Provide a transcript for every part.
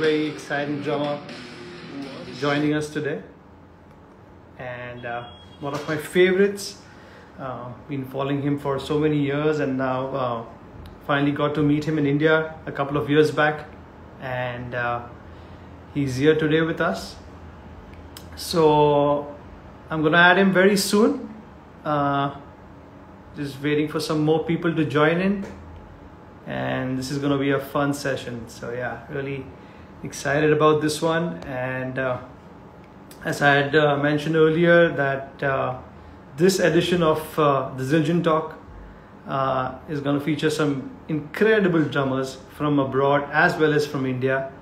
very exciting drummer joining us today, and one of my favorites. Been following him for so many years, and now finally got to meet him in India a couple of years back, and he's here today with us. So I'm gonna add him very soon. Just waiting for some more people to join in, and this is gonna be a fun session. So yeah, really excited about this one. And as I had mentioned earlier, that this edition of the Zildjian Talk is going to feature some incredible drummers from abroad as well as from India,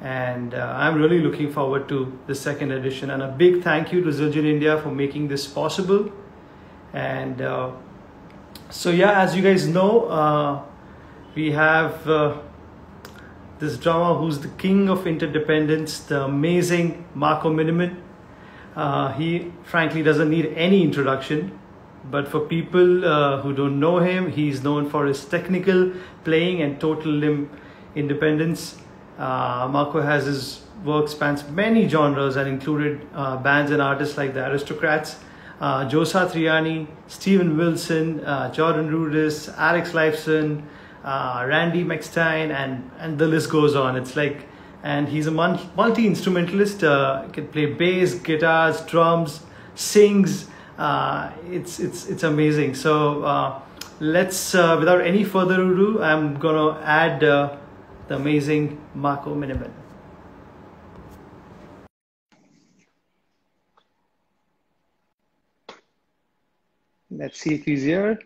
and I'm really looking forward to the second edition. And a big thank you to Zildjian India for making this possible. And so yeah, as you guys know, we have this drummer who's the king of interdependence, the amazing Marco Minnemann. He frankly doesn't need any introduction, but for people who don't know him, he's known for his technical playing and total limb independence. Marco has his work spans many genres and included bands and artists like the Aristocrats, Joe Satriani, Steven Wilson, Jordan Rudess, Alex Lifeson, Randy McStein, and the list goes on. It's like, and he's a multi-instrumentalist. Can play bass, guitars, drums, sings. It's amazing. So let's, without any further ado, I'm gonna add the amazing Marco Minnemann. Let's see if he's here.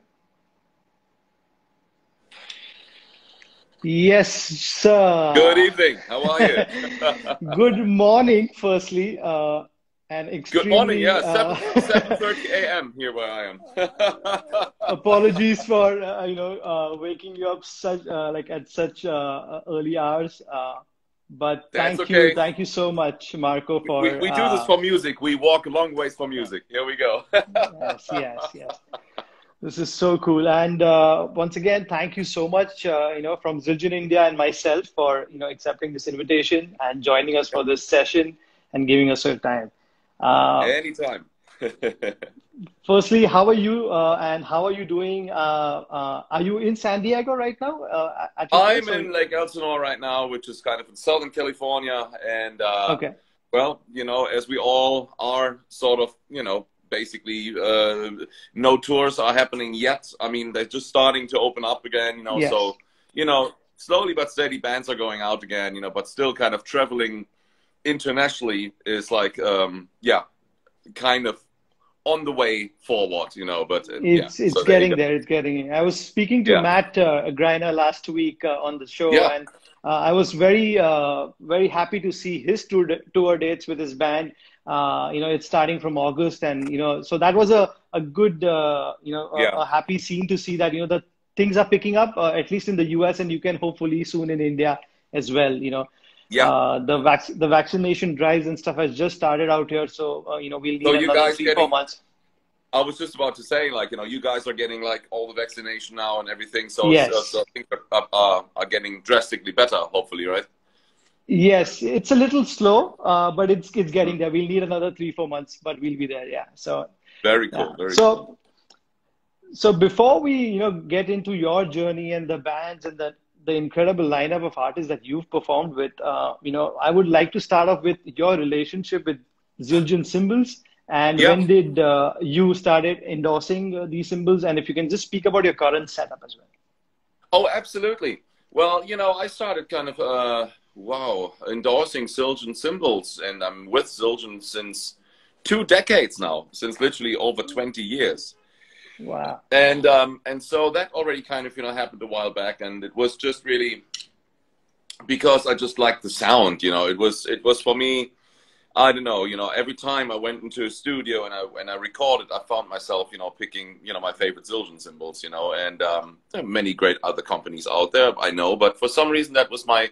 Yes, sir. Good evening. How are you? Good morning, firstly. And extremely, good morning. Yeah, 7:30 a.m. here where I am. Apologies for waking you up such at such early hours. But thank you so much, Marco. For we do this for music. We walk a long ways for music. Here we go. Yes. This is so cool. And once again, thank you so much, from Zildjian India and myself for, accepting this invitation and joining us for this session and giving us your time. Anytime. Firstly, how are you and how are you doing? Are you in San Diego right now? I'm in Lake Elsinore right now, which is kind of in Southern California. And, okay. Well, as we all are sort of, basically, no tours are happening yet. I mean, they're just starting to open up again, Yes. So, slowly but steady bands are going out again, but still kind of traveling internationally is like, kind of on the way forward, but it's so getting there. It's getting there. I was speaking to Matt Greiner last week on the show, and I was very happy to see his tour dates with his band. It's starting from August, and so that was a good a happy scene to see that that things are picking up, at least in the US, and you can hopefully soon in India as well. The vaccination drives and stuff has just started out here, so we'll need another 3-4 months. I was just about to say, you guys are getting all the vaccination now and everything, so, yes. so things are getting drastically better, hopefully, right? Yes, it's a little slow, but it's getting there. We'll need another 3-4 months, but we'll be there. Yeah. So very cool. Very cool. So before we get into your journey and the bands and the incredible lineup of artists that you've performed with, I would like to start off with your relationship with Zildjian cymbals, and when did you started endorsing these cymbals, and if you can just speak about your current setup as well. Oh, absolutely. Well, I started kind of endorsing Zildjian cymbals, and I'm with Zildjian since 2 decades now, since literally over 20 years. Wow. And so that already kind of happened a while back, and it was just really because I just liked the sound. It was for me, I don't know, every time I went into a studio and I recorded, I found myself picking my favorite Zildjian cymbals, and there are many great other companies out there, I know, but for some reason that was my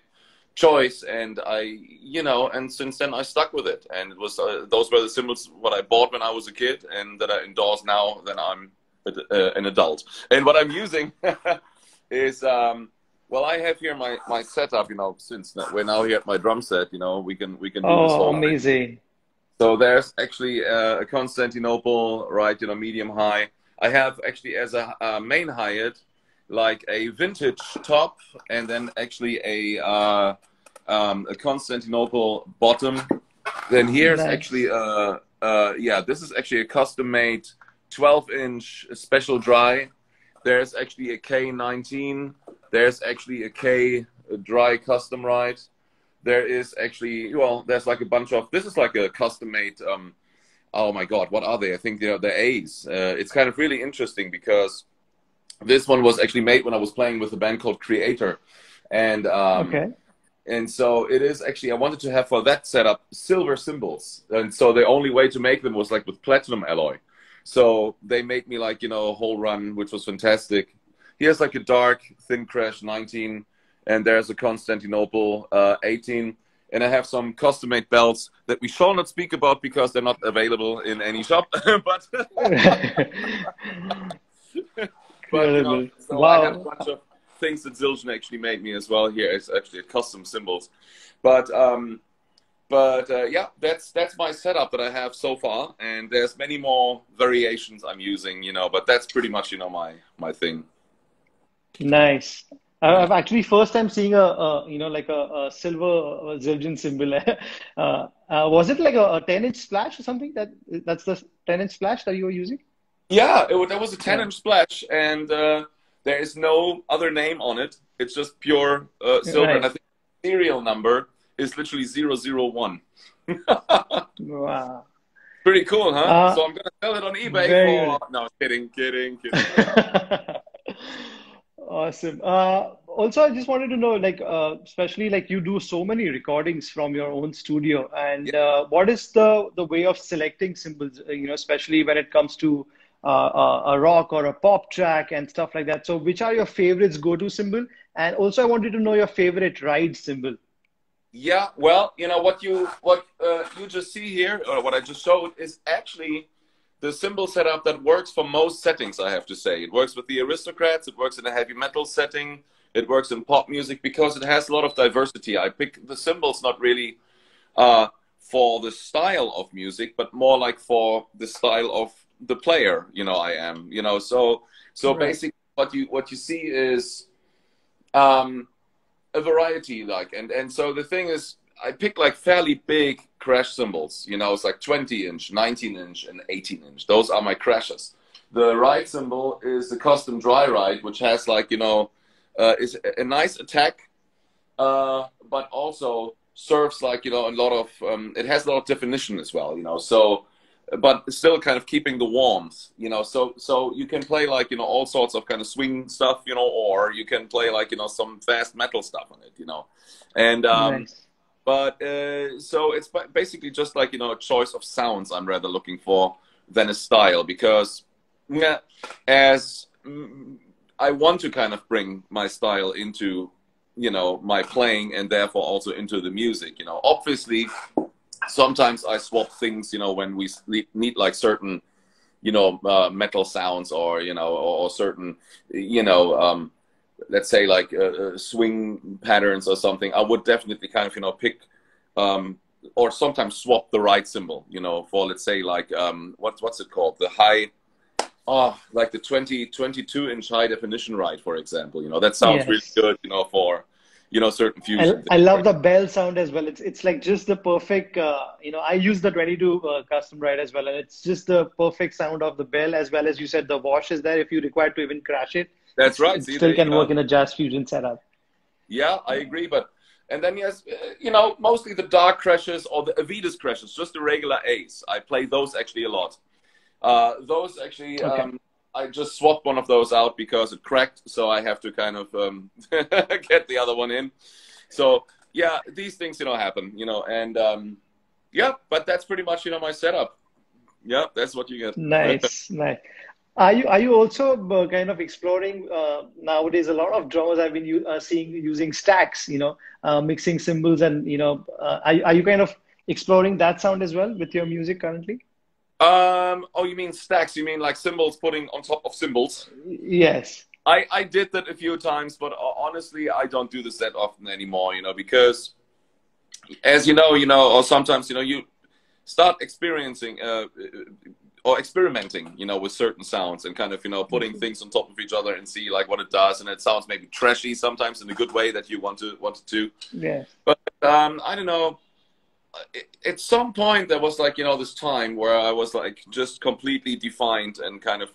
choice, and and since then I stuck with it, and it was those were the cymbals what I bought when I was a kid and that I endorse now that I'm an adult. And what I'm using is Well, I have here my setup. You know, since we're now here at my drum set, you know, we can do this Oh, whole thing. amazing. So there's actually a Constantinople, right? You know, medium high. I have actually as a main hi-hat like a vintage top, and then actually a Constantinople bottom. Then here's actually Nice. yeah, this is actually a custom made 12-inch special dry. There's actually a K19. There's actually a K dry custom ride. There is actually, well, there's like a bunch of, this is like a custom made, oh my God, what are they? I think they're A's. It's kind of really interesting because this one was actually made when I was playing with a band called Creator. And, Okay. and so it is actually, I wanted to have for that setup silver cymbals. And so the only way to make them was like with platinum alloy. So they made me like, you know, a whole run, which was fantastic. Here's like a dark thin crash 19, and there's a Constantinople 18. And I have some custom made belts that we shall not speak about because they're not available in any shop. but but you know, Incredible. so I have a Wow. bunch of things that Zildjian actually made me as well. Here it's actually a custom cymbals, but yeah, that's my setup that I have so far, and there's many more variations I'm using, you know, but that's pretty much, you know, my thing. Nice. Yeah. I've actually first time seeing you know, like a silver Zildjian symbol. Was it like a 10-inch splash or something? That's the 10-inch splash that you were using? Yeah, that was a Yeah. 10-inch splash, and there is no other name on it. It's just pure silver, and I Right. think the serial number is literally 001. Wow. Pretty cool, huh? Uh, So I'm gonna sell it on eBay for, very no, kidding. good. Awesome. Also, I just wanted to know, like, especially like you do so many recordings from your own studio, Yeah. and what is the way of selecting symbols? You know, especially when it comes to a rock or a pop track and stuff like that. So, which are your favorites go-to symbol? And also, I wanted to know your favorite ride symbol. Yeah, well, you know what you just see here, or what I just showed, is actually the symbol setup that works for most settings. I have to say, it works with the aristocrats, it works in a heavy metal setting, it works in pop music because it has a lot of diversity. I pick the symbols not really for the style of music, but more like for the style of the player. You know, I am. You know, so Right. basically, what you see is. Um, a variety, like, and so the thing is, I pick like fairly big crash cymbals, you know. It's like 20-inch, 19-inch, and 18-inch. Those are my crashes. The ride cymbal is the custom dry ride, which has like, you know, is a nice attack, but also serves like, you know, a lot of it has a lot of definition as well, you know. So but still kind of keeping the warmth, you know. So you can play like, you know, all sorts of kind of swing stuff, you know, or you can play like, you know, some fast metal stuff on it, you know. And Nice. but so it's basically just like, you know, a choice of sounds I'm rather looking for than a style, because yeah, as I want to kind of bring my style into, you know, my playing, and therefore also into the music, you know. Obviously sometimes I swap things, you know, when we need like certain, you know, metal sounds, or, you know, or certain, you know, let's say like swing patterns or something. I would definitely kind of, you know, pick or sometimes swap the right symbol, you know, for, let's say, like what's it called, the high, like the 22-inch high definition right, for example. You know, that sounds really Yes. good, you know, for, you know, certain fusion I things. love the bell sound as well. It's like just the perfect, you know, I use the 22 custom ride as well, and it's just the perfect sound of the bell, as well as you said, the wash is there if you require to even crash it. That's right. It See, there still you can go. work in a jazz fusion setup. Yeah, I agree. But and then yes, you know, mostly the dark crashes or the Avidas crashes, just the regular A's. I play those actually a lot. Those actually, Okay. I just swapped one of those out because it cracked, so I have to kind of get the other one in. So yeah, these things, you know, happen, you know, and yeah, but that's pretty much, you know, my setup. Yeah, that's what you get. Nice, nice. Are you also kind of exploring nowadays? A lot of drummers I've been seeing using stacks, you know, mixing cymbals, and you know, are you kind of exploring that sound as well with your music currently? Oh, you mean stacks? You mean like cymbals putting on top of cymbals? Yes. I did that a few times, but honestly, I don't do this that often anymore, because as or sometimes, you start experiencing or experimenting, with certain sounds and kind of, putting things on top of each other and see like what it does. And it sounds maybe trashy sometimes in a good way that you wanted to. Yes. But I don't know. At some point there was like, this time where I was like just completely defined and kind of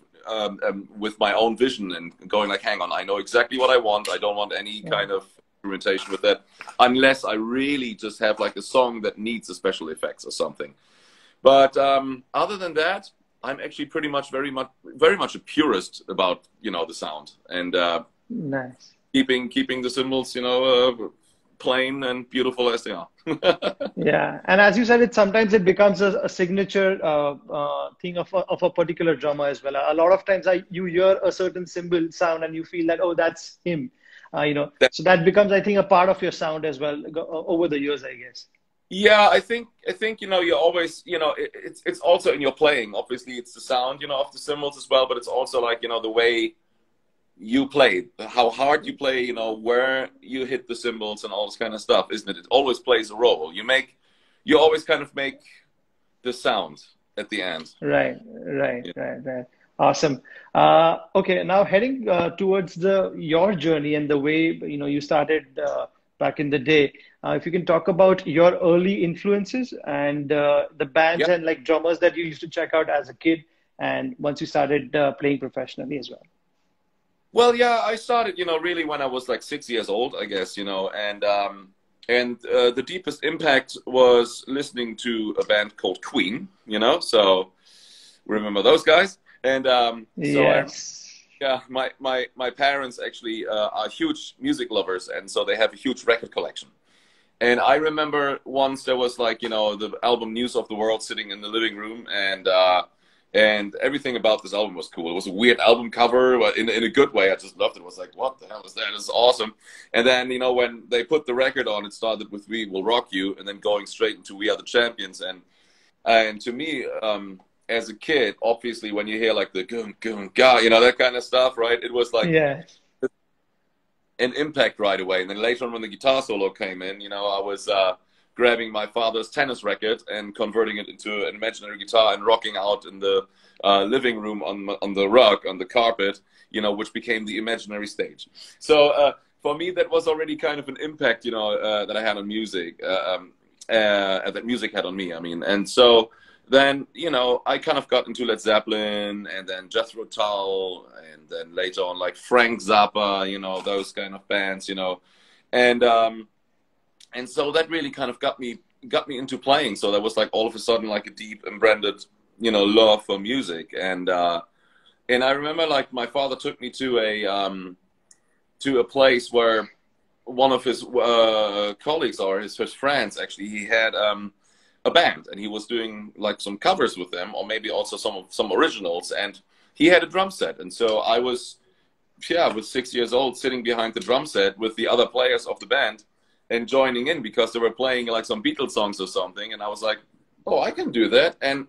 with my own vision and going like, hang on, I know exactly what I want. I don't want any kind of experimentation with that unless I really just have like a song that needs a special effects or something. But other than that, I'm actually pretty much very much a purist about, the sound and Nice. keeping the cymbals, plain and beautiful as they are. Yeah, and as you said, sometimes it becomes a signature thing of a particular drummer as well. A lot of times, you hear a certain cymbal sound and you feel that, oh, that's him. So that becomes, I think, a part of your sound as well over the years, I guess. Yeah, I think you always, it's also in your playing. Obviously, it's the sound, of the cymbals as well, but it's also like, the way you play, how hard you play, where you hit the cymbals and all this kind of stuff, isn't it? It always plays a role. You always kind of make the sound at the end. Right, right, Yeah. right. Awesome. Okay, now heading towards your journey and the way you started back in the day. If you can talk about your early influences and the bands Yeah. and like drummers that you used to check out as a kid, and once you started playing professionally as well. Well, yeah, I started, really when I was like 6 years old, I guess, and the deepest impact was listening to a band called Queen, so remember those guys. And so Yes. yeah, my parents actually are huge music lovers, and so they have a huge record collection. And I remember once there was like, the album News of the World sitting in the living room, and everything about this album was cool. It was a weird album cover, but in a good way. I just loved it. It was like, what the hell is that? This is awesome. And then, when they put the record on, it started with We Will Rock You, and then going straight into We Are the Champions. And to me, as a kid, obviously, when you hear like the goon, goon, ga, that kind of stuff, right? It was like Yeah. an impact right away. And then later on, when the guitar solo came in, I was grabbing my father's tennis racket and converting it into an imaginary guitar and rocking out in the living room on the rug, on the carpet, which became the imaginary stage. So for me, that was already kind of an impact, that I had on music, that music had on me, I mean. And so then, I kind of got into Led Zeppelin and then Jethro Tull and then later on like Frank Zappa, those kind of bands, and so that really kind of got me into playing. So there was like all of a sudden like a deep and branded, love for music. And I remember like my father took me to a place where one of his colleagues or his friends actually, he had a band and he was doing like some covers with them or maybe also some originals, and he had a drum set. And so I was 6 years old sitting behind the drum set with the other players of the band and joining in because they were playing like some Beatles songs or something. And I was like, oh, I can do that. And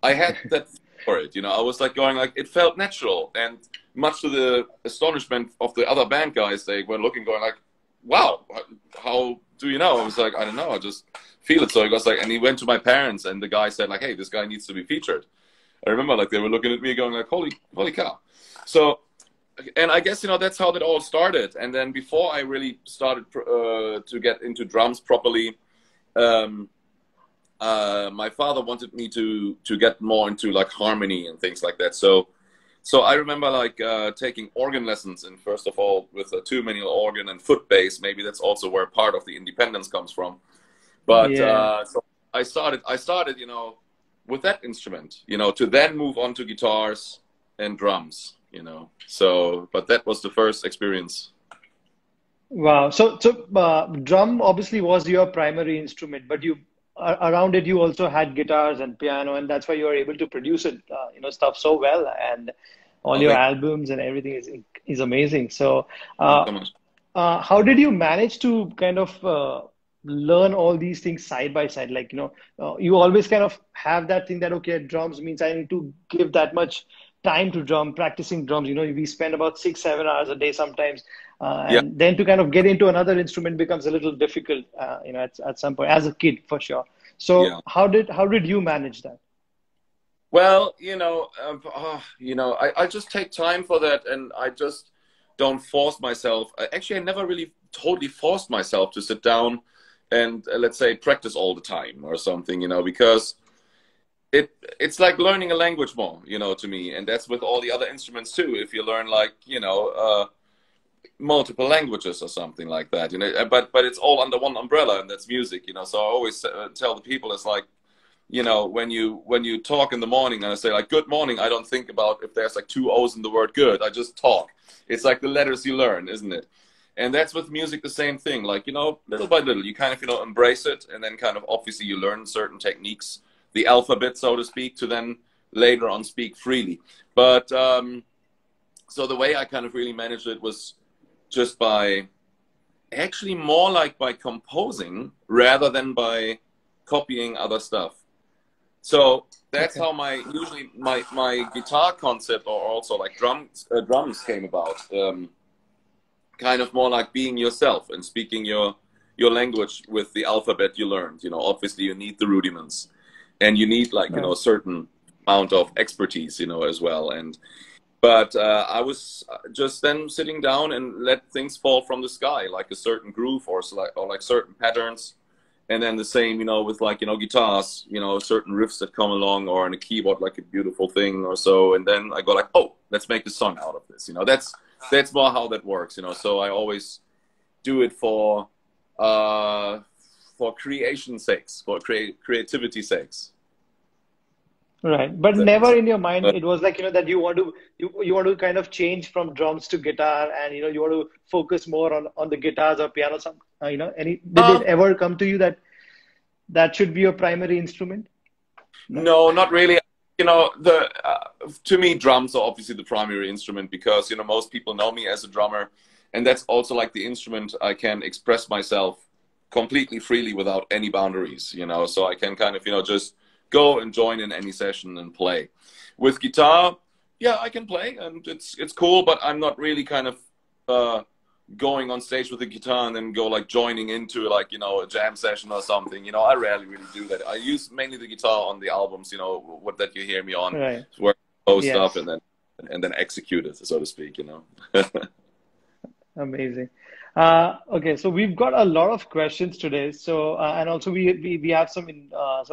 I had that for it, I was like going like, it felt natural. And much to the astonishment of the other band guys, they were looking going like, wow, how do you know? I was like, I don't know, I just feel it. So he was like, and he went to my parents and the guy said like, hey, this guy needs to be featured. I remember like they were looking at me going like, holy cow. So, and I guess, that's how that all started. And then before I really started to get into drums properly, my father wanted me to get more into like harmony and things like that. So I remember like taking organ lessons, and first of all with a two-manual organ and foot bass. Maybe that's also where part of the independence comes from. But so I started, with that instrument, to then move on to guitars and drums. So, but that was the first experience. Wow. So drum obviously was your primary instrument, but around it you also had guitars and piano, and that's why you were able to produce it, stuff so well, and all Oh, your thank albums and everything is amazing. So, you so much. how did you manage to kind of learn all these things side by side? Like, you always kind of have that thing that, okay, drums means I need to give that much time to drum, practicing drums. You know, we spend about 6, 7 hours a day sometimes, Yeah. and then to kind of get into another instrument becomes a little difficult. You know, at some point as a kid for sure. So Yeah. how did you manage that? Well, I just take time for that, and I just don't force myself. Actually, I never really totally forced myself to sit down and let's say practice all the time or something, because it's like learning a language more, to me, and that's with all the other instruments too. If you learn like, multiple languages or something like that, but it's all under one umbrella, and that's music, So I always tell the people, it's like, when you talk in the morning and I say like good morning, I don't think about if there's like two O's in the word good. I just talk. It's like the letters you learn, isn't it? And that's with music the same thing. Like, little by little, you kind of, embrace it, and then kind of obviously you learn certain techniques, the alphabet, so to speak, to then later on speak freely. But so the way I kind of really managed it was just by actually more like by composing rather than by copying other stuff. So that's Okay. how usually my guitar concept, or also like drums came about. Kind of more like being yourself and speaking your language with the alphabet you learned. Obviously you need the rudiments, and you need like, Right. a certain amount of expertise, as well. But I was just then sitting down and let things fall from the sky, like a certain groove or like certain patterns. And then the same, with like, guitars, certain riffs that come along, or on a keyboard, like a beautiful thing or so. And then I go like, oh, let's make a song out of this. That's more how that works, So I always do it for creation sakes, for creativity sakes. Right. But If that makes never sense. in your mind But it was like, that you want to kind of change from drums to guitar, and you want to focus more on the guitars or piano. Some did it um, ever come to you that should be your primary instrument? No. no, not really. To me, drums are obviously the primary instrument because, most people know me as a drummer, and that's also like the instrument I can express myself completely freely without any boundaries, so I can kind of, just go and join in any session and play. With guitar, yeah, I can play, and it's cool, but I'm not really kind of going on stage with the guitar and then go like joining into like, a jam session or something. I rarely really do that. I use mainly the guitar on the albums, what that you hear me on, Right. where I post stuff Yes. and then execute it, so to speak. Amazing. Okay, so we've got a lot of questions today. So and also we have some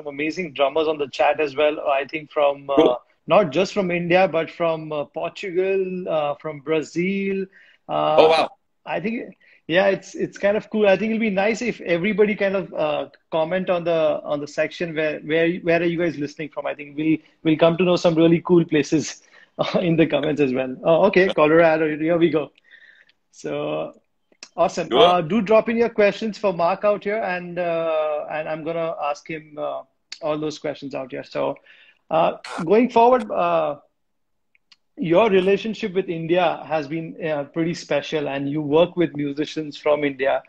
amazing drummers on the chat as well. I think from Cool. not just from India, but from Portugal, from Brazil. Oh Uh, wow. I think, yeah, it's kind of cool. I think it'll be nice if everybody kind of comment on the section where are you guys listening from. I think we'll come to know some really cool places in the comments as well. Oh, okay, Colorado. Here we go. So awesome. Good. Do drop in your questions for Mark out here, and I'm gonna ask him all those questions out here. So going forward, your relationship with India has been pretty special, and you work with musicians from India,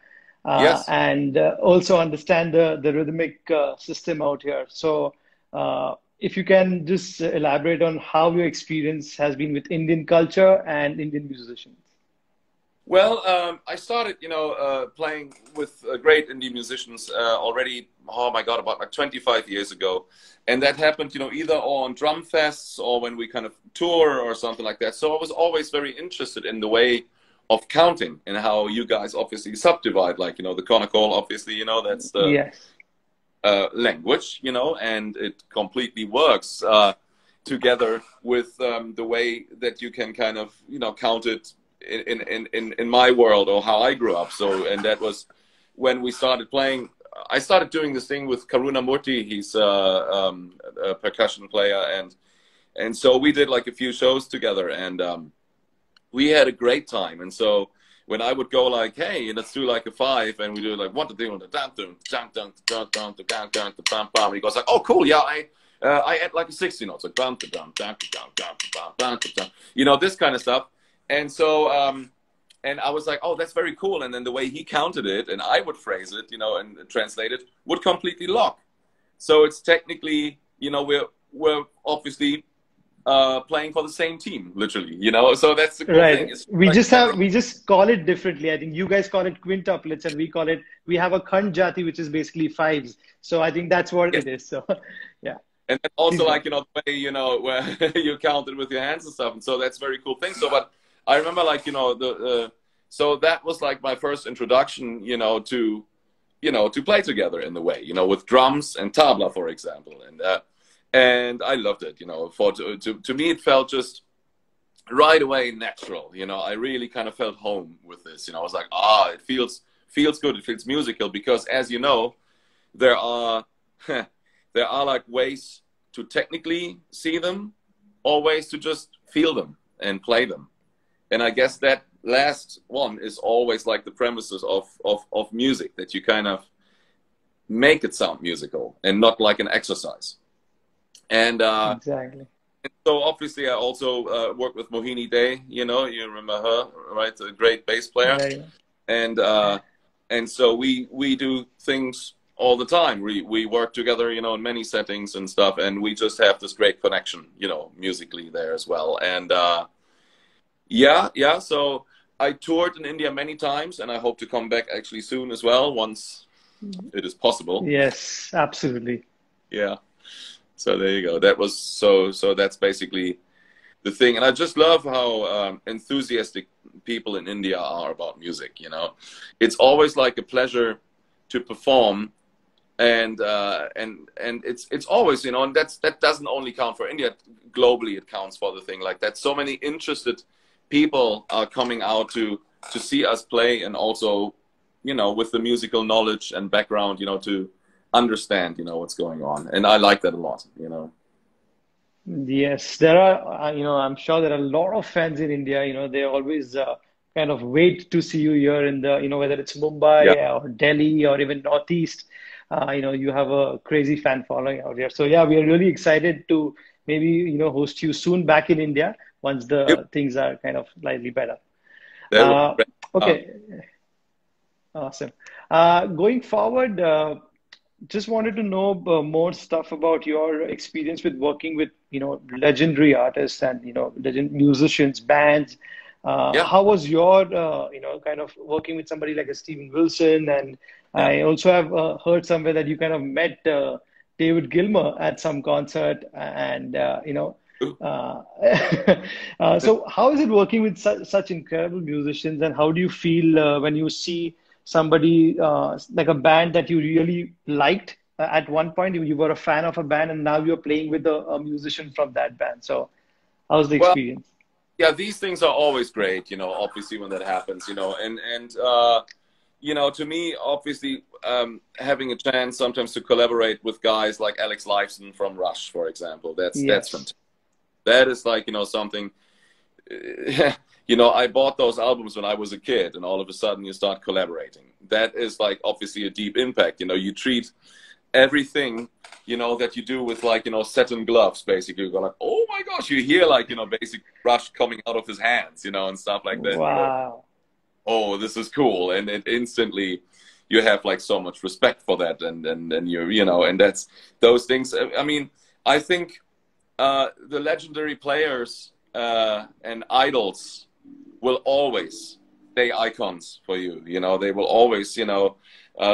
Yes. and also understand the rhythmic system out here. So, if you can just elaborate on how your experience has been with Indian culture and Indian musicians. Well, I started, playing with great indie musicians already. Oh my God, about like 25 years ago, and that happened, either on drum fests or when we kind of tour or something like that. So I was always very interested in the way of counting and how you guys obviously subdivide, like the conical. Obviously, that's the Yes. language, and it completely works together with the way that you can kind of, count it in my world or how I grew up. So, and that was when we started playing. I started doing this thing with Karuna Murthy. He's a percussion player, and so we did like a few shows together, and we had a great time. And so when I would go like, hey, let's do like a five, and we do like one, two, three, he goes like, oh, cool, yeah, I add like a 60 notes, like this kind of stuff. And so, and I was like, oh, that's very cool. And then the way he counted it, and I would phrase it, and translate it, would completely lock. So it's technically, we're obviously playing for the same team, literally, you know. So that's the cool thing. Right. It's We like just every, have, we just call it differently. I think you guys call it quintuplets and we call it, we have a Khan Jati, which is basically fives. So I think that's what yes. it is. So yeah, And then please also go. like, you know, the way, you know, where you count it with your hands and stuff. And so that's a very cool thing. So, but I remember like, you know, so that was like my first introduction, you know, to play together in the way, you know, with drums and tabla, for example. And I loved it, you know, to me, it felt just right away natural. You know, I really kind of felt home with this, you know. I was like, it feels good. It feels musical because, as you know, there are, there are like ways to technically see them or ways to just feel them and play them. And I guess that last one is always like the premises of music, that you kind of make it sound musical and not like an exercise. And Exactly. so obviously I also work with Mohini Day, you know, you remember her, right? A great bass player. Yeah, yeah. And so we do things all the time. We work together, you know, in many settings and stuff, and we just have this great connection, you know, musically there as well. And yeah, so I toured in India many times, and I hope to come back actually soon as well, once it is possible. Yes, absolutely. Yeah. So there you go. That was so that's basically the thing. And I just love how enthusiastic people in India are about music, you know. It's always like a pleasure to perform, and it's always, you know, and that doesn't only count for India. Globally it counts for the thing like that. So many interested people are coming out to see us play, and also, you know, with the musical knowledge and background, you know, to understand, you know, what's going on. And I like that a lot, you know. Yes, there are, you know, I'm sure there are a lot of fans in India, you know, they always kind of wait to see you here in the, you know, whether it's Yeah. Mumbai or Delhi or even Northeast, you know, you have a crazy fan following out here. So yeah, we are really excited to maybe, you know, host you soon back in India once Yep. the things are kind of slightly better. That would be Uh, great. okay, awesome. Going forward, just wanted to know more stuff about your experience with working with, you know, legendary artists and, you know, legend musicians, bands. Yeah. How was your, you know, kind of working with somebody like a Steven Wilson? And Yeah. I also have heard somewhere that you kind of met David Gilmour at some concert, and you know, uh, so how is it working with such incredible musicians, and how do you feel when you see somebody like a band that you really liked at one point, you were a fan of a band, and now you're playing with a musician from that band? So how's the Well, experience? yeah, these things are always great, you know, obviously when that happens, you know, and you know, to me, obviously, having a chance sometimes to collaborate with guys like Alex Lifeson from Rush, for example, that's Yes. fantastic. That is like, you know, something, you know, I bought those albums when I was a kid, and all of a sudden you start collaborating. That is like obviously a deep impact. You know, you treat everything, you know, that you do with like, you know, satin gloves, basically. You go like, oh my gosh, you hear like, you know, basic Rush coming out of his hands, you know, and stuff like that. And you go, Wow. oh, this is cool. And it instantly you have like so much respect for that. And you know, and that's those things. I mean, I think the legendary players and idols will always stay icons for you. You know, they will always, you know,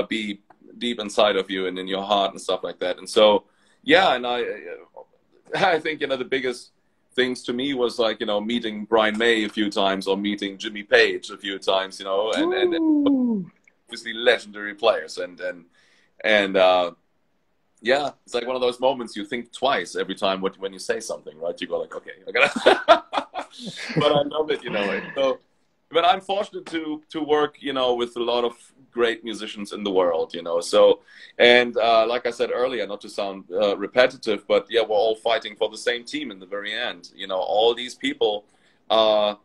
be deep inside of you and in your heart and stuff like that. And so, yeah, and I think, you know, the biggest things to me was like, you know, meeting Brian May a few times, or meeting Jimmy Page a few times, you know, and Ooh. obviously legendary players. And yeah, it's like one of those moments you think twice every time when you say something, right? You go like, okay, I gotta. But I love it, you know. And so, but I'm fortunate to work, you know, with a lot of great musicians in the world, you know. So, and like I said earlier, not to sound repetitive, but yeah, we're all fighting for the same team in the very end. You know, all these people are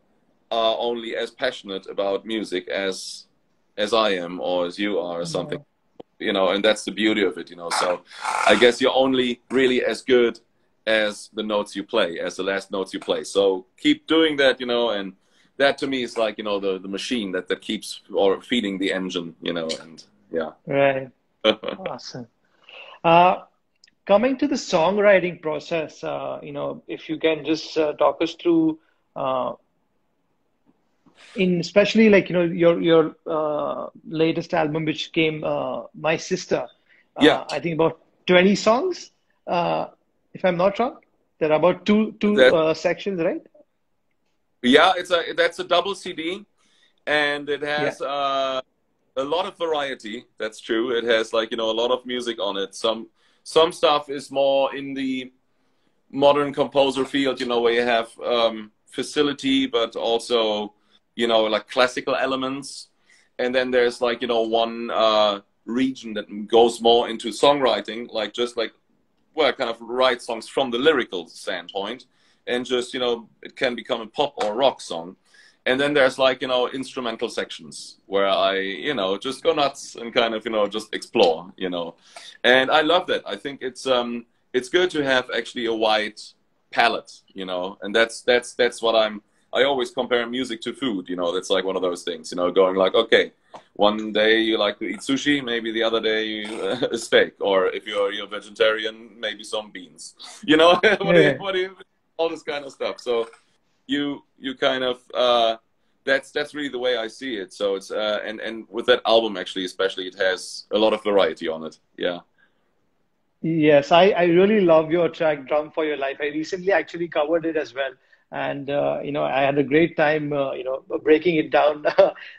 only as passionate about music as I am, or as you are, or something. You know, and that's the beauty of it, you know. So I guess you're only really as good as the notes you play, as the last notes you play. So keep doing that, you know, and that to me is like, you know, the machine that keeps or feeding the engine, you know, and yeah. Right. Awesome. Uh, Coming to the songwriting process, if you can just talk us through, uh, in especially like your latest album, which came, My Sister. Yeah, I think about 20 songs, uh, if I'm not wrong. There are about two that sections, right? yeah, that's a double CD, and it Yeah. has a lot of variety. That's true. It has like a lot of music on it. Some stuff is more in the modern composer field, where you have facility, but also like classical elements. And then there's like one region that goes more into songwriting, like just like well, kind of write songs from the lyrical standpoint, and just it can become a pop or rock song. And then there's like instrumental sections where I just go nuts and kind of just explore, and I love that. I think it's good to have actually a wide palette, and that's what I always compare music to food. That's like one of those things, going like, okay, one day you like to eat sushi, maybe the other day a steak, or if you're vegetarian, maybe some beans. Yeah. What do you, all this kind of stuff. So you kind of that's really the way I see it. So it's and with that album actually, especially, it has a lot of variety on it. Yeah. Yes, I really love your track Drum for Your Life. I recently actually covered it as well. And I had a great time breaking it down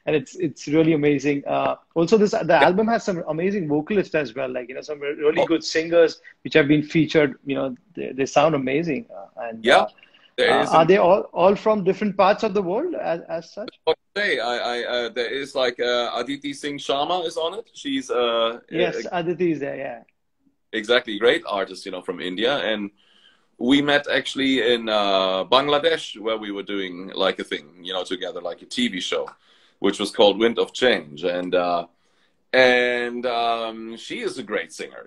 and it's really amazing. Also the Yeah. album has some amazing vocalists as well, like some really Oh, good singers which have been featured. They sound amazing. And yeah. There is are an they all from different parts of the world as such? what to say. There is like Aditi Singh Sharma is on it. She's Yes, Aditi is there, yeah. exactly great artist, from India, and we met actually in Bangladesh where we were doing like a thing, together, like a TV show, which was called Wind of Change, and she is a great singer,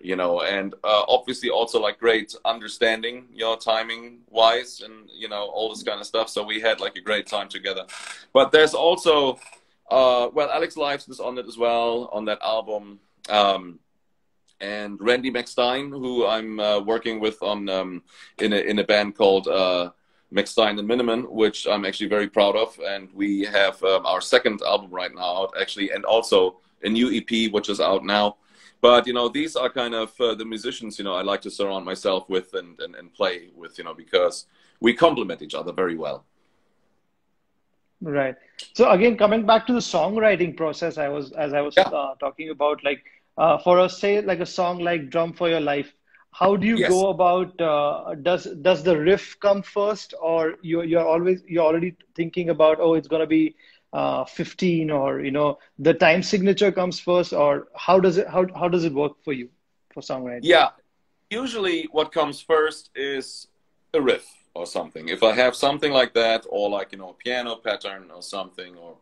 and obviously also like great understanding, timing wise, and all this kind of stuff. So we had like a great time together. But there's also well, Alex Lives is on it as well on that album. And Randy McStein, who I'm working with on in a band called McStein and Minnemann, which I'm actually very proud of. And we have our second album right now out, actually, and also a new EP which is out now. But these are kind of the musicians I like to surround myself with and play with, because we complement each other very well. Right. So again, coming back to the songwriting process, as I was Yeah. talking about, like for a say like a song like "Drum for Your Life," how do you Yes. go about? Does the riff come first, or you're already thinking about, oh, it's gonna be 15, or the time signature comes first, or how does it work for you for songwriting? Yeah. Usually what comes first is a riff or something. If I have something like that, or like, a piano pattern or something, or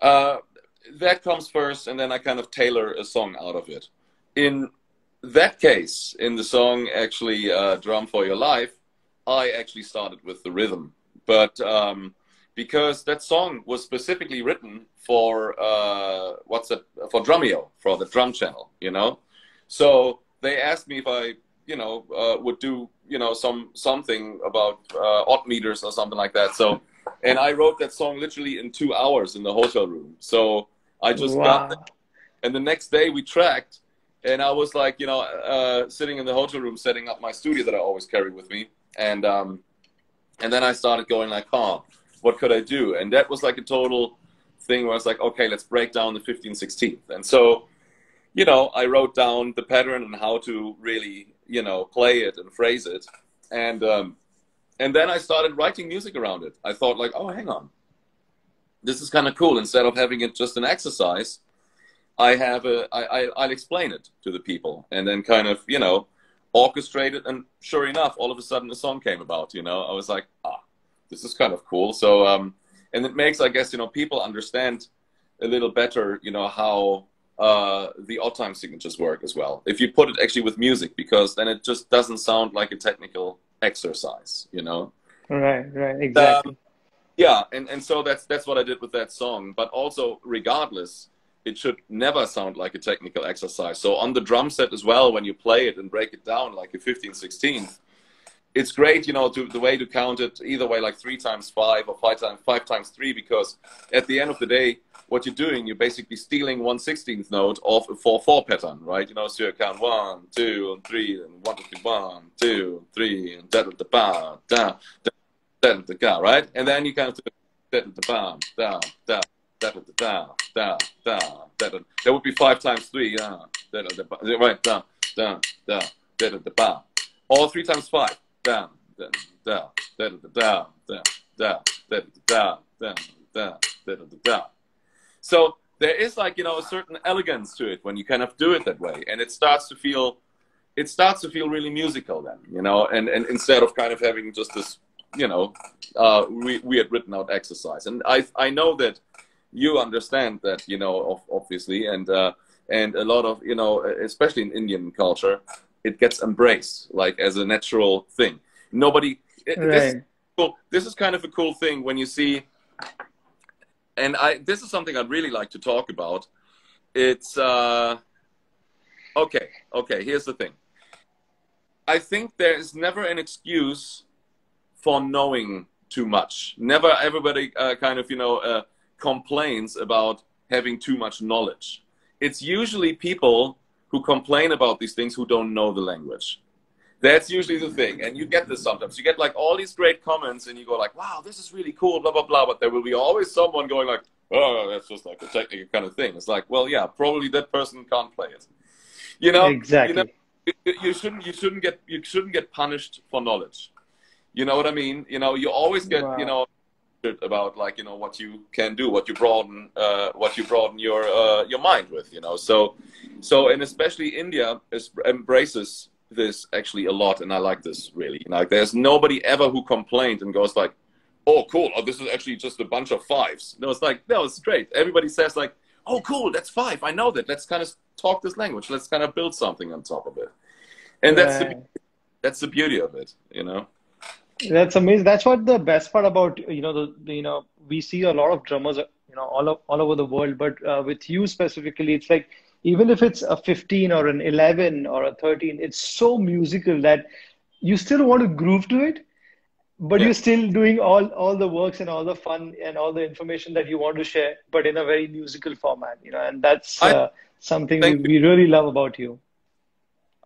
uh, that comes first, and then I kind of tailor a song out of it. In that case, in the song, actually, Drum for Your Life, I actually started with the rhythm. But because that song was specifically written for, for Drumeo, for the drum channel, So they asked me if I, would do, something about odd meters or something like that. So, and I wrote that song literally in 2 hours in the hotel room. So I just got there, Wow. and the next day we tracked, and I was like, sitting in the hotel room, setting up my studio that I always carry with me, and then I started going like, what could I do? And that was like a total thing where I was like, okay, let's break down the 15th, 16th. And so, I wrote down the pattern and how to really, play it and phrase it. And then I started writing music around it. I thought like, oh, hang on, this is kind of cool. Instead of having it just an exercise, I'll explain it to the people, and then kind of, orchestrate it. And sure enough, all of a sudden the song came about, I was like, this is kind of cool. So, and it makes, I guess, people understand a little better, how the odd time signatures work as well. If you put it actually with music, because then it just doesn't sound like a technical exercise, Right, Um, exactly. yeah, and so that's what I did with that song. But also, regardless, it should never sound like a technical exercise. So on the drum set as well, when you play it and break it down like a 15/16, it's great, you know, the way to count it either way, like 3 times 5 or 5 times 3, because at the end of the day, what you're doing, you're basically stealing 1/16th note of a 4/4 pattern, right? You know, so you count 1, 2, and 3, and 1, 2, 1, 2, 3, and da da da ba da da da da da, right? And then you kind of do da da da ba da da da da da da da da da. That would be 5 times 3, da da da ba, right? Da da da da da da ba. All 3 times 5. Da da da da da da da da da da da da da da. So there is, like, you know, a certain elegance to it when you kind of do it that way, and it starts to feel really musical then, you know, and instead of kind of having just this, you know, weird written out exercise. And I know that you understand that, you know, obviously, and a lot of, you know, especially in Indian culture, it gets embraced like as a natural thing. Nobody, Right. this is kind of a cool thing when you see. And this is something I'd really like to talk about. It's, okay, here's the thing. I think there is never an excuse for knowing too much. Never everybody kind of, you know, complains about having too much knowledge. It's usually people who complain about these things who don't know the language. That's usually the thing. And you get this sometimes. You get like all these great comments and you go like, wow, this is really cool, blah, blah, blah. But there will be always someone going like, oh, that's just like a technical kind of thing. It's like, well, yeah, probably that person can't play it. You know, Exactly. you shouldn't get punished for knowledge. You know what I mean? You know, you always get, you Wow. know, about like, you know, what you can do, what you broaden your mind with, you know. So and especially India embraces this actually a lot, and I like this really. Like, there's nobody ever who complained and goes like, oh cool, oh this is actually just a bunch of 5s. No, it's like, no, it's great. Everybody says like, oh cool, that's 5, I know that, let's kind of talk this language, let's kind of build something on top of it. And Right. that's the beauty of it, you know. That's amazing. That's what the best part about, you know, you know, we see a lot of drummers, you know, all over the world, but with you specifically, it's like, even if it's a 15 or an 11 or a 13, it's so musical that you still want to groove to it, but Yeah, you're still doing all the works and all the fun and all the information that you want to share, but in a very musical format, you know, and that's I something thank you. we really love about you.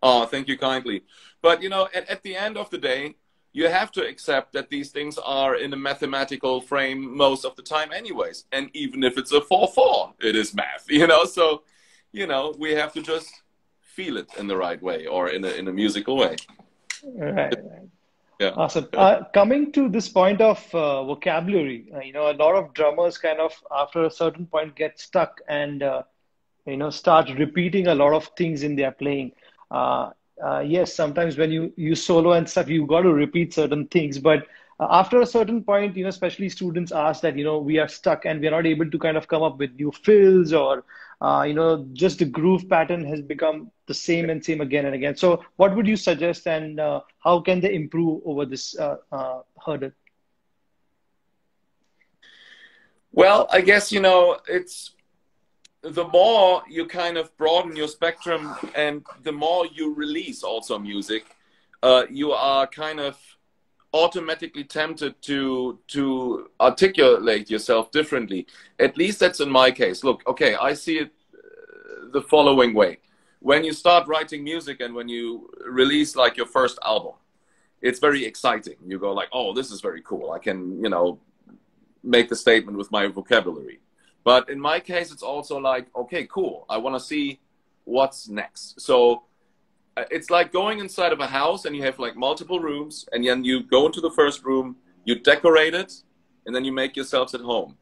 Oh, thank you kindly. But you know, at the end of the day, you have to accept that these things are in a mathematical frame most of the time anyways. And even if it's a 4/4, it is math, you know? So, you know, we have to just feel it in the right way, or in a musical way. Right. Yeah. Awesome. Coming to this point of vocabulary, you know, a lot of drummers kind of, after a certain point, get stuck and, you know, start repeating a lot of things in their playing. Yes, sometimes when you solo and stuff, you got to repeat certain things. But after a certain point, you know, especially students ask that, you know, we are stuck and we are not able to kind of come up with new fills, or, you know, just the groove pattern has become the same and same again and again. So what would you suggest, and how can they improve over this hurdle? Well, I guess, you know, it's the more you kind of broaden your spectrum and the more you release also music, you are kind of automatically tempted to articulate yourself differently. At least that's in my case. Look, okay, I see it the following way. When you start writing music and when you release like your first album, it's very exciting. You go like, oh, this is very cool. I can, you know, make the statement with my vocabulary. But in my case, it's also like, okay, cool. I want to see what's next. So it's like going inside of a house and you have like multiple rooms, and then you go into the first room, you decorate it, and then you make yourselves at home.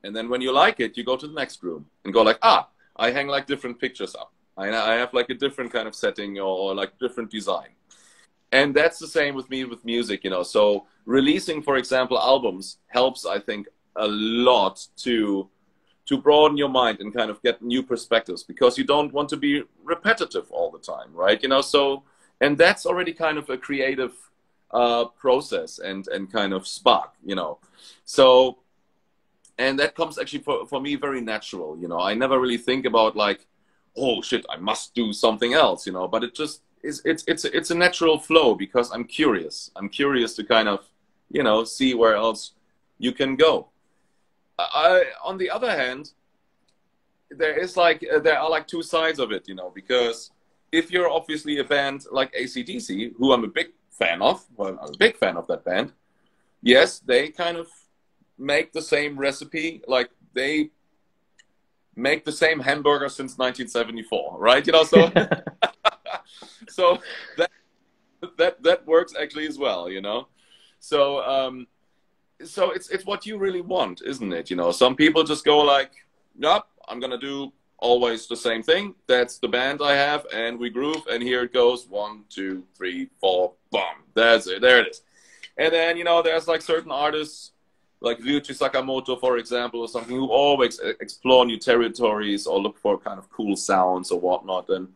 And then when you like it, you go to the next room and go like, ah, I hang like different pictures up. I have like a different kind of setting, or like different design. And that's the same with me with music, you know. So releasing, for example, albums helps, I think, a lot to broaden your mind and kind of get new perspectives, because you don't want to be repetitive all the time, right? You know, so, and that's already kind of a creative process and kind of spark, you know. So, And that comes actually for me very natural, you know. I never really think about like, oh shit, I must do something else, you know, but it just is, it's a natural flow because I'm curious. I'm curious to kind of, you know, see where else you can go. On the other hand, there are like two sides of it, you know, because if you're obviously a band like AC/DC, who I'm a big fan of, well, I'm a big fan of that band, yes, they kind of make the same recipe, like they make the same hamburger since 1974, right? You know, so so that works actually as well, you know. So so it's what you really want, isn't it? You know, some people just go like, nope, I'm gonna do always the same thing. That's the band I have, and we groove, and here it goes, 1, 2, 3, 4, boom, that's it, there it is. And then, you know, there's like certain artists like Ryuichi Sakamoto, for example, or something, who always explore new territories or look for kind of cool sounds or whatnot. And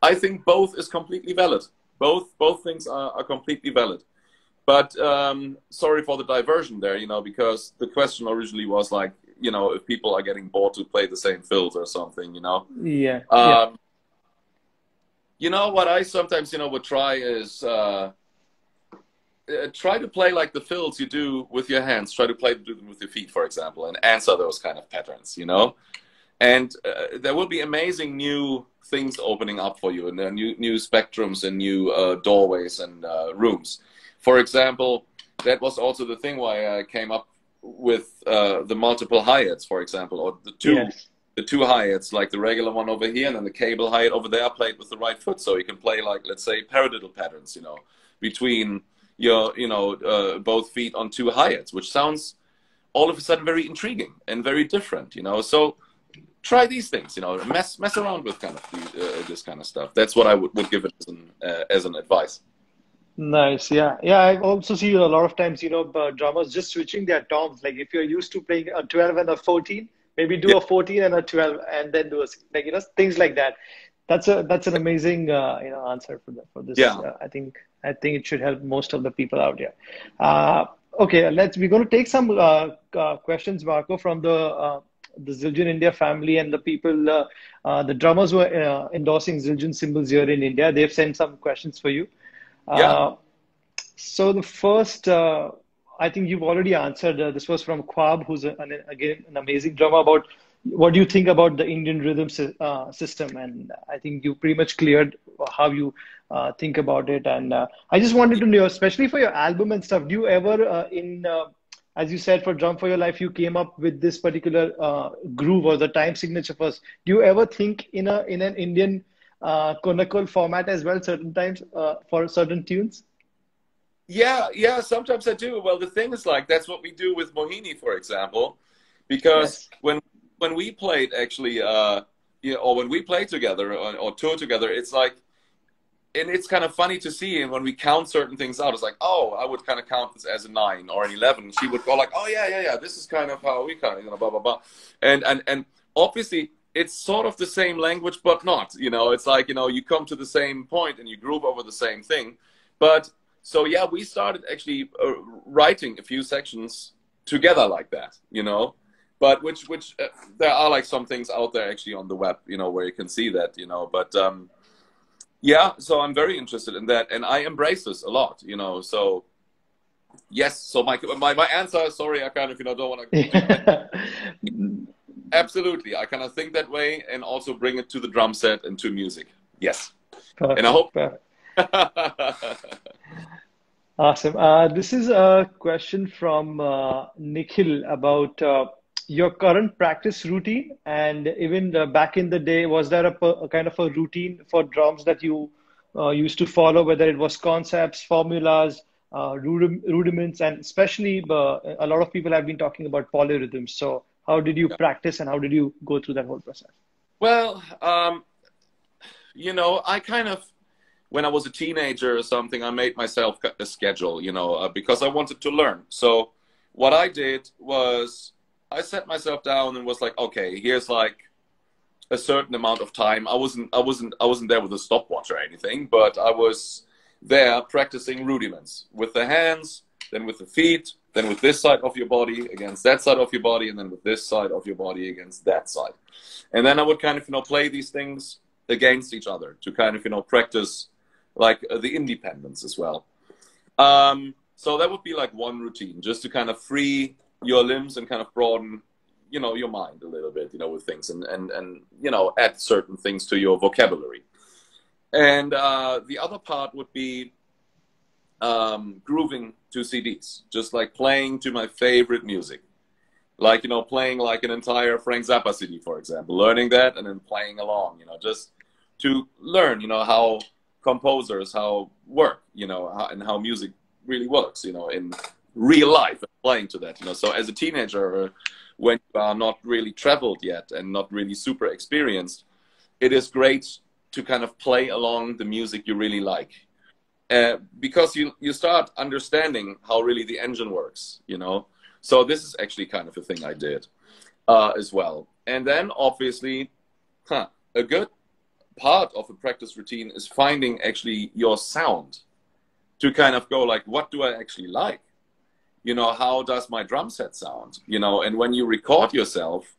I think both is completely valid. Both things are completely valid. But sorry for the diversion there, you know, because the question originally was like, you know, if people are getting bored to play the same fills or something, you know. Yeah. You know, what I sometimes, you know, would try is try to play like the fills you do with your hands. Try to do them with your feet, for example, and answer those kind of patterns, you know. And there will be amazing new things opening up for you, and new spectrums and new doorways and rooms. For example, that was also the thing why I came up with the multiple hi-hats, for example, or the two hi-hats, like the regular one over here and then the cable hi-hat over there, played with the right foot, so you can play like, let's say, paradiddle patterns, you know, between your, you know, both feet on two hi-hats, which sounds all of a sudden very intriguing and very different, you know. So try these things, you know, mess around with kind of this kind of stuff. That's what I would give it as an advice. Nice. Yeah. Yeah. I also see a lot of times, you know, drummers just switching their toms. Like if you're used to playing a 12 and a 14, maybe do a 14 and a 12 and then do a, like, you know, things like that. That's an amazing, you know, answer for this. Yeah. I think it should help most of the people out here. Okay. We're going to take some questions, Marco, from the Zildjian India family and the people, the drummers who are endorsing Zildjian cymbals here in India. They've sent some questions for you. So the first, I think you've already answered. This was from Kwab, who's again an amazing drummer. About what do you think about the Indian rhythm system? And I think you pretty much cleared how you think about it. And I just wanted to know, especially for your album and stuff, do you ever, as you said, for Drum for Your Life, you came up with this particular groove or the time signature first. Do you ever think in an Indian conical format as well, certain times for certain tunes? Yeah, sometimes I do. Well, the thing is, like, that's what we do with Mohini, for example, because when we played actually, you know, or when we play together or tour together, it's like, and it's kind of funny to see, and when we count certain things out, it's like, oh, I would kind of count this as a 9 or an 11. She would go like, oh yeah, this is kind of how we kind of, you know, blah blah blah, and obviously it's sort of the same language, but not, you know. It's like, you know, you come to the same point and you groove over the same thing. But so yeah, we started actually writing a few sections together like that, you know. But which there are like some things out there actually on the web, you know, where you can see that, you know. But yeah, so I'm very interested in that, and I embrace this a lot, you know. So yes, so my answer, sorry, I kind of, you know, don't want to. Absolutely, I kind of think that way, and also bring it to the drum set and to music. Yes, perfect, and I hope. Awesome. This is a question from Nikhil about your current practice routine, and even back in the day, was there a kind of a routine for drums that you used to follow, whether it was concepts, formulas, rudiments, and especially a lot of people have been talking about polyrhythms. So how did you practice, and how did you go through that whole process? Well, you know, I kind of, when I was a teenager or something, I made myself a schedule, you know, because I wanted to learn. So what I did was I set myself down and was like, okay, here's like a certain amount of time. I wasn't there with a stopwatch or anything, but I was there practicing rudiments with the hands, then with the feet, then with this side of your body against that side of your body, and then with this side of your body against that side. And then I would kind of, play these things against each other to kind of, practice like the independence as well. So that would be like one routine, just to kind of free your limbs and kind of broaden, your mind a little bit, with things and add certain things to your vocabulary. And the other part would be grooving to CDs, just like playing to my favorite music. Like, playing like an entire Frank Zappa CD, for example, learning that and then playing along, just to learn, how composers, how work, and how music really works, in real life, playing to that, So as a teenager, when you are not really traveled yet and not really super experienced, it is great to kind of play along the music you really like. Because you start understanding how really the engine works, So this is actually kind of a thing I did as well. And then obviously, a good part of a practice routine is finding actually your sound to kind of go like, what do I actually like? How does my drum set sound? And when you record yourself,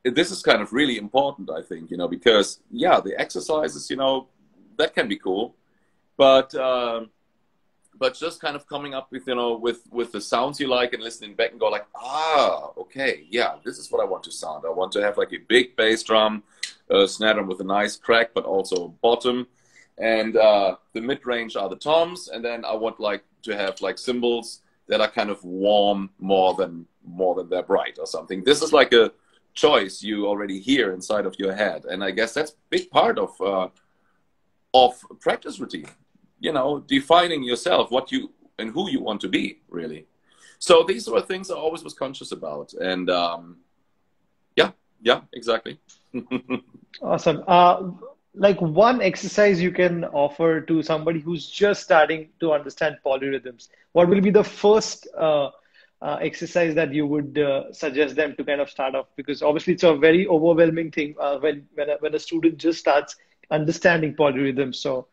this is kind of really important, I think, because yeah, the exercises, that can be cool. But just kind of coming up with, with the sounds you like and listening back and go like, okay, yeah, this is what I want to sound. I want to have like a big bass drum, snare drum with a nice crack, but also bottom. And the mid-range are the toms. And then I want like to have like cymbals that are kind of warm more than they're bright or something. This is like a choice you already hear inside of your head. And I guess that's a big part of practice routine. Defining yourself, what you and who you want to be, really. So these were things I always was conscious about. And yeah, exactly. Awesome. Like one exercise you can offer to somebody who's just starting to understand polyrhythms, what will be the first exercise that you would suggest them to kind of start off? Because obviously it's a very overwhelming thing when a student just starts understanding polyrhythms. So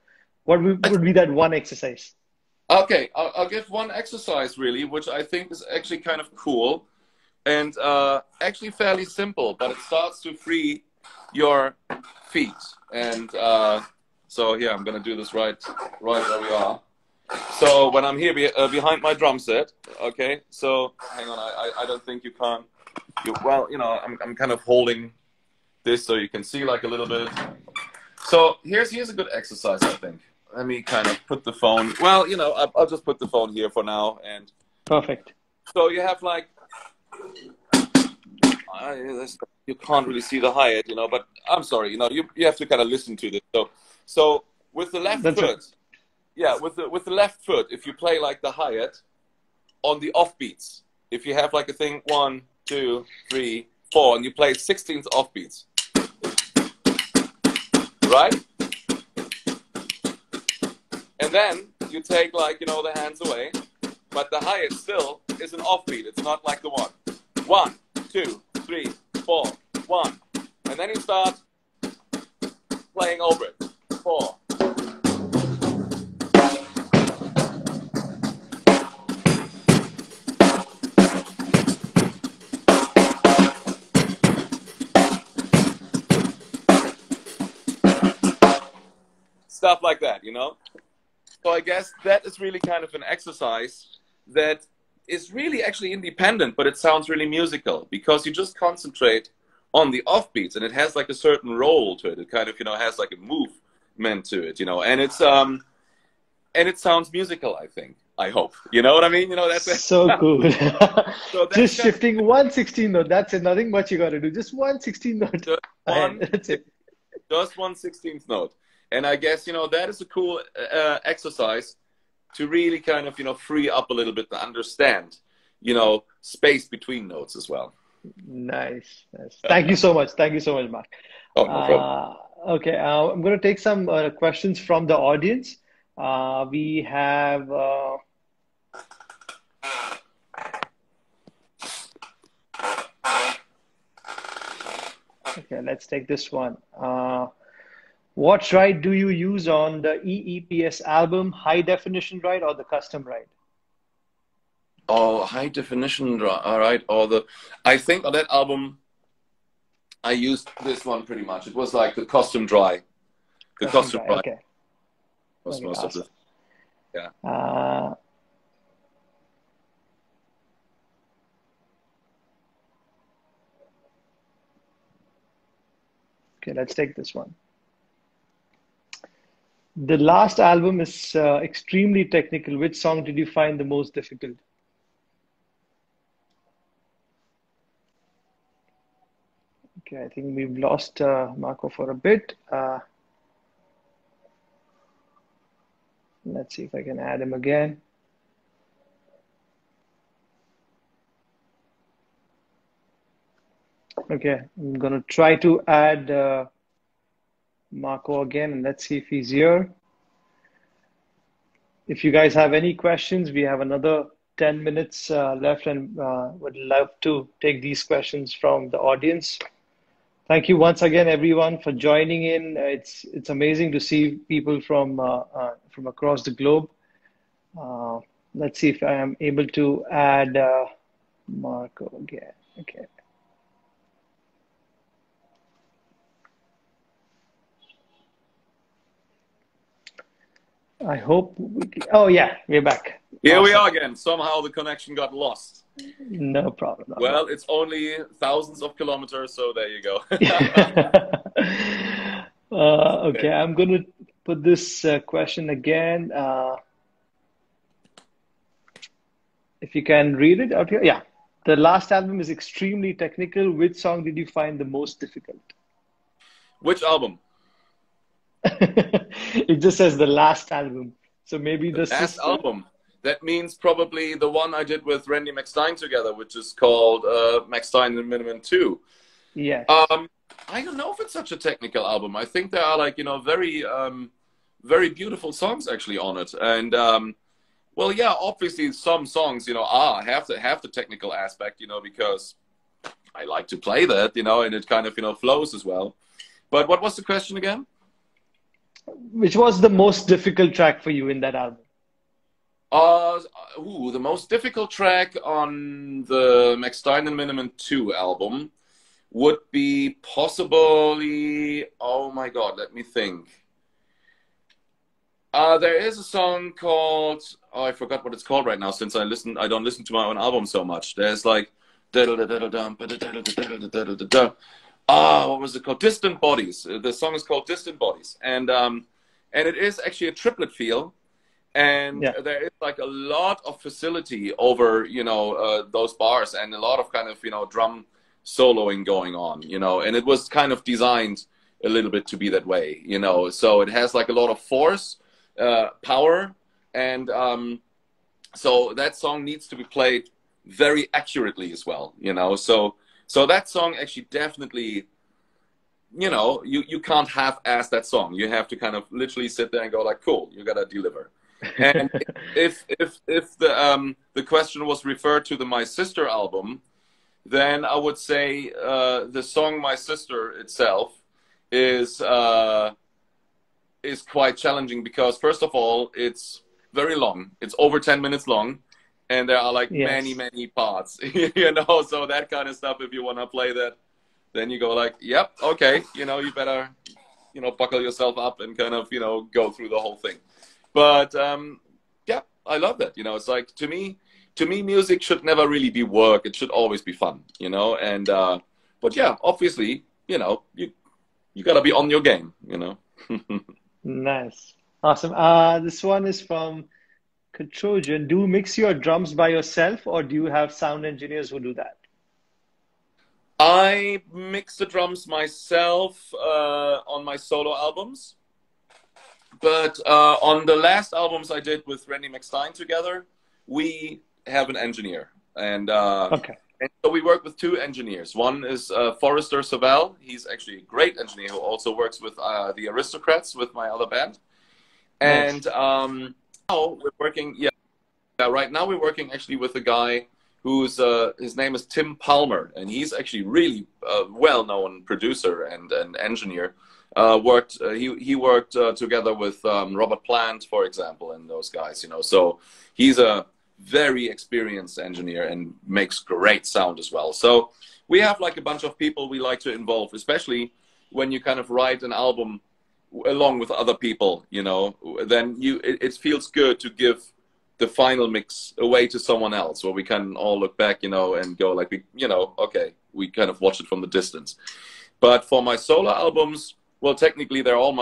what would be that one exercise? Okay, I'll give one exercise really, which I think is actually kind of cool and actually fairly simple, but it starts to free your feet. And so here, I'm going to do this right where we are. So when I'm here behind my drum set, okay, so hang on, I don't think you can. Well, I'm kind of holding this so you can see like a little bit. So here's a good exercise, I think. Let me kind of put the phone, well, I'll just put the phone here for now. And perfect. So you have like, you can't really see the hi-hat, but I'm sorry, you have to kind of listen to this. So with the left foot, yeah, with the left foot, if you play like the hi-hat on the offbeats, if you have like a thing 1, 2, 3, 4, and you play 16th offbeats, right? And then you take like, the hands away, but the hi-hat still is an offbeat. It's not like the one. 1, 2, 3, 4, 1. And then you start playing over it. 4. Stuff like that, So I guess that is really kind of an exercise that is really actually independent, but it sounds really musical because you just concentrate on the offbeats and it has like a certain role to it. It kind of, has like a movement to it, and it's and it sounds musical, I think. I hope. You know what I mean? That's so cool. So just shifting 1/16 note. That's it. Nothing much you got to do. Just 1/16 note. That's it. Just 1/16th note. And I guess, that is a cool exercise to really kind of, free up a little bit to understand, space between notes as well. Nice. Thank you so much. Thank you so much, Mark. Oh, no problem. Okay, I'm going to take some questions from the audience. We have... Okay, let's take this one. What ride do you use on the EEPS album, high definition ride or the custom ride? Oh, high definition, all right. I think on that album, I used this one pretty much. It was like the custom dry. The custom dry. Okay. Was Okay, most awesome. of it. Yeah. Okay, let's take this one. The last album is extremely technical. Which song did you find the most difficult? Okay, I think we've lost Marco for a bit. Let's see if I can add him again. Okay, I'm gonna try to add Marco again, and let's see if he's here. If you guys have any questions, we have another 10 minutes left, and would love to take these questions from the audience. Thank you once again, everyone, for joining in. It's amazing to see people from across the globe. Let's see if I am able to add Marco again. Okay. I hope oh yeah, we're back. Here Awesome. we are again. Somehow the connection got lost. No problem. Well, it's only thousands of kilometers, so there you go. Okay, I'm going to put this question again. If you can read it out here. Yeah. The last album is extremely technical. Which song did you find the most difficult? Which album? It just says the last album. So maybe the last album. That means probably the one I did with Randy McStein together, which is called McStein and Minnemann 2. Yeah. I don't know if it's such a technical album. I think there are, like, you know, very, very beautiful songs actually on it. And, well, yeah, obviously some songs, you know, have the technical aspect, you know, because I like to play that, you know, and it kind of, you know, flows as well. But what was the question again? Which was the most difficult track for you in that album? The most difficult track on the McStein and Minnemann 2 album would be possibly, oh my God, let me think. There is a song called, oh, I forgot what it's called right now since I don't listen to my own album so much. There's like, what was it called? Distant Bodies. The song is called Distant Bodies. And it is actually a triplet feel. And yeah. There is like a lot of facility over, you know, those bars, and a lot of kind of, you know, drum soloing going on, you know, and it was kind of designed a little bit to be that way, you know, so it has like a lot of force, power, and so that song needs to be played very accurately as well, you know, so that song actually definitely, you know, you can't half-ass that song. You have to kind of literally sit there and go like, cool, you gotta deliver. And if the question was referred to the My Sister album, then I would say the song My Sister itself is quite challenging because, first of all, it's very long. It's over 10 minutes long, and there are like many parts, you know, so that kind of stuff, if you want to play that, then you go like, yep, okay, you know, you better, you know, buckle yourself up and kind of, you know, go through the whole thing. But yeah, I love that. You know, it's like, to me, music should never really be work. It should always be fun, you know. And but yeah, obviously, you know, you gotta be on your game, you know. Nice, awesome. This one is from Katrojan. Do you mix your drums by yourself, or do you have sound engineers who do that? I mix the drums myself on my solo albums. But on the last albums I did with Randy McStein together, we have an engineer. And, okay. And so we work with two engineers. One is Forrester Savell. He's actually a great engineer who also works with the Aristocrats, with my other band. Nice. And now we're working, right now we're working actually with a guy who's, his name is Tim Palmer. And he's actually really well-known producer and engineer. He worked together with Robert Plant, for example, and those guys, you know. So he's a very experienced engineer and makes great sound as well. So we have like a bunch of people we like to involve, especially when you kind of write an album along with other people, you know, then it feels good to give the final mix away to someone else, where we can all look back, you know, and go like, okay, we kind of watch it from the distance. But for my solo albums, well, technically they're all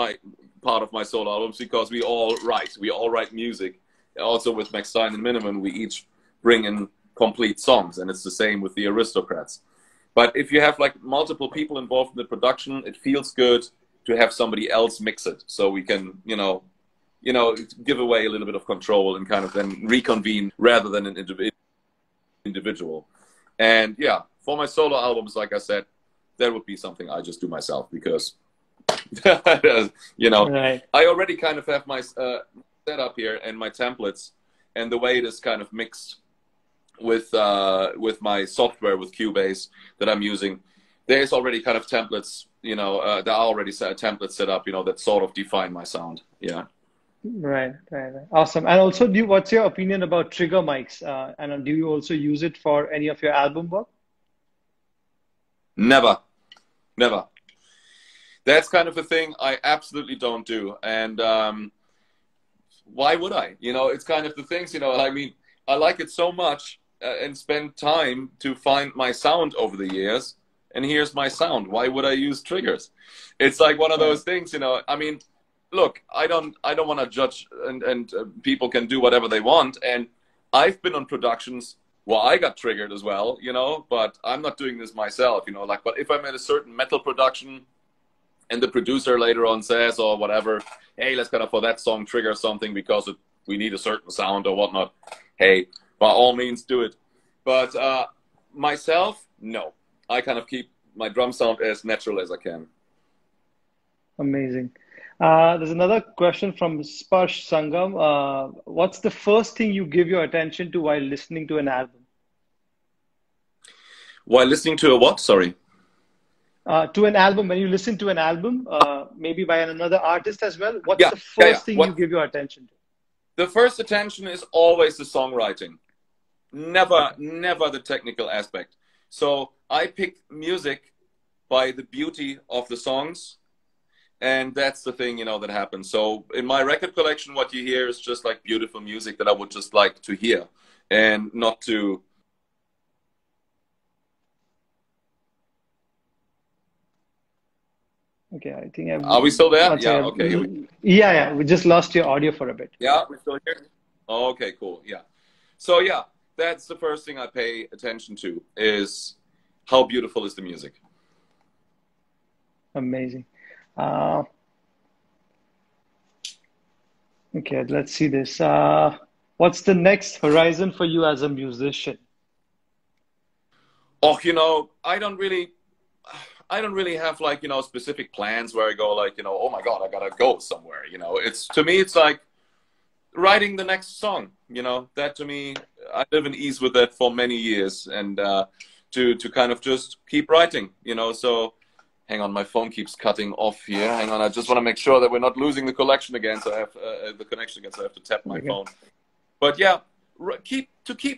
part of my solo albums, because we all write music. Also with Max Stein and Minnemann, we each bring in complete songs, and it's the same with the Aristocrats. But if you have like multiple people involved in the production, it feels good to have somebody else mix it, so we can, give away a little bit of control and kind of then reconvene rather than an individual. And yeah, for my solo albums, like I said, that would be something I just do myself, because, Right. I already kind of have my setup here and my templates, and the way it is kind of mixed with my software, with Cubase that I'm using. There's already kind of templates, there are already templates set up, that sort of define my sound. Yeah. Right. Awesome. And also, what's your opinion about trigger mics? And do you also use it for any of your album work? Never. That's kind of a thing I absolutely don't do. And why would I? It's kind of the things, I mean, I like it so much and spend time to find my sound over the years. And here's my sound. Why would I use triggers? It's like one of those things, I mean, look, I don't want to judge, and people can do whatever they want. And I've been on productions where I got triggered as well, but I'm not doing this myself, but if I'm at a certain metal production and the producer later on says, or whatever, hey, let's kind of for that song trigger something because we need a certain sound or whatnot. Hey, by all means do it. But myself, no. I kind of keep my drum sound as natural as I can. Amazing. There's another question from Sparsh Sangam. What's the first thing you give your attention to while listening to an album? While listening to a what? Sorry. To an album. When you listen to an album, maybe by another artist as well, what's the first thing you give your attention to? The first attention is always the songwriting. Never the technical aspect. So I pick music by the beauty of the songs, and that's the thing, that happens. So in my record collection, what you hear is just like beautiful music that I would just like to hear, and not to... Okay, I think Are we still there? Yeah, okay. Yeah, we just lost your audio for a bit. Yeah, we're still here? Oh, okay, cool, yeah. So yeah, that's the first thing I pay attention to, is how beautiful is the music. Amazing. Okay, let's see this. What's the next horizon for you as a musician? Oh, I don't really have like, specific plans where I go like, oh my God, I gotta go somewhere. To me, it's like writing the next song, that to me, I live in ease with that for many years, and to kind of just keep writing, so hang on, my phone keeps cutting off here. Hang on, I just want to make sure that we're not losing the connection again. So I have the connection again, so I have to tap my phone. But yeah, keep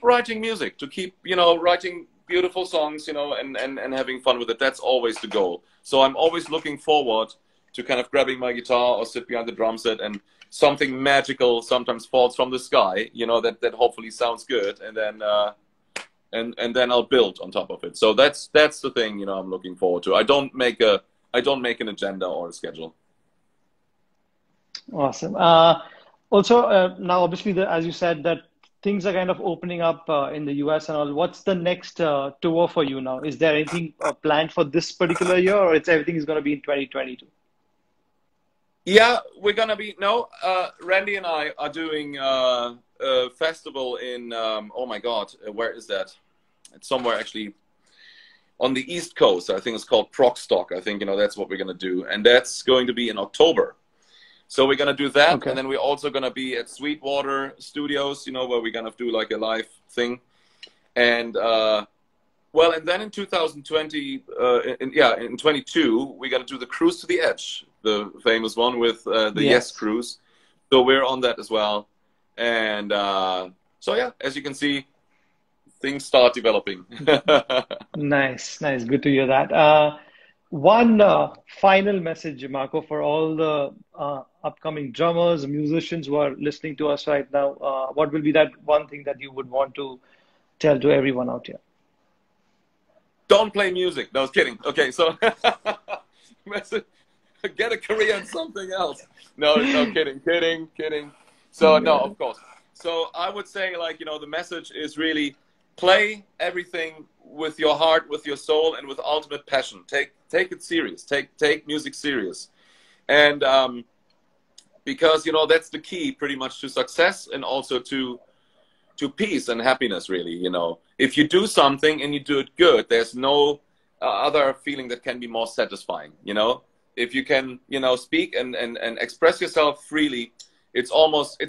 writing music, to keep, writing beautiful songs, and having fun with it. That's always the goal. So I'm always looking forward to kind of grabbing my guitar or sit behind the drum set, and something magical sometimes falls from the sky, that hopefully sounds good, and then then I'll build on top of it. So that's the thing, I'm looking forward to. I don't make an agenda or a schedule. Awesome. Also, now obviously, as you said, that things are kind of opening up in the US and all. What's the next tour for you now? Is there anything planned for this particular year, or everything is going to be in 2022? Yeah, we're going to be, Randy and I are doing a festival in, oh my God, where is that? It's somewhere actually on the East Coast. I think it's called Proc-Stock. I think, that's what we're going to do. And that's going to be in October. So we're going to do that. Okay. And then we're also going to be at Sweetwater Studios, where we're going to do like a live thing. And, well, and then in 2020, in 22, we're going to do the Cruise to the Edge, the famous one with the Yes Cruise. So we're on that as well. And so yeah, as you can see, things start developing. Nice, nice. Good to hear that. One final message, Marco, for all the upcoming drummers, musicians who are listening to us right now. What will be that one thing that you would want to tell to everyone out here? Don't play music. No, I was kidding. Okay, so get a career in something else. No, no, kidding. So no, of course. So I would say, like, the message is really play everything with your heart, with your soul, and with ultimate passion. Take it serious. Take music serious, and because that's the key, pretty much, to success and also to peace and happiness. Really, if you do something and you do it good, there's no other feeling that can be more satisfying. If you can, speak and express yourself freely. It's almost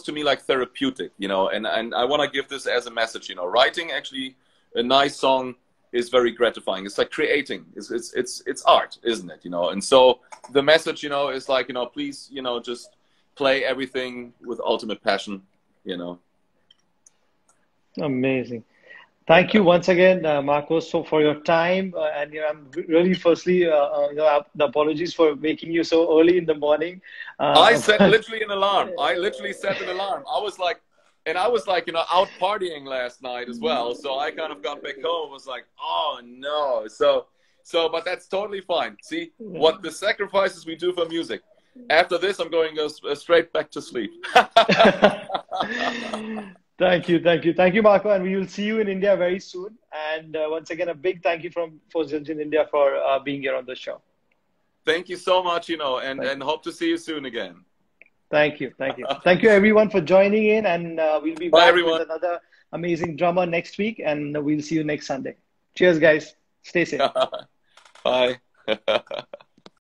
to me like therapeutic, and I want to give this as a message. Writing actually a nice song is very gratifying. It's like creating. It's art, isn't it? And so the message, is like, please, just play everything with ultimate passion. Amazing. Thank you once again, Marcos, for your time. And I'm really, firstly, the apologies for waking you so early in the morning. I set literally an alarm. I literally set an alarm. I was like, out partying last night as well. So I kind of got back home. Was like, oh no. So, but that's totally fine. See what the sacrifices we do for music. After this, I'm going to go straight back to sleep. Thank you, Marco, and we will see you in India very soon. And once again, a big thank you for Zildjian India for being here on the show. Thank you so much, and hope to see you soon again. Thank you. Thank you, everyone, for joining in, and we'll be back with another amazing drummer next week, and we'll see you next Sunday. Cheers, guys. Stay safe. Bye.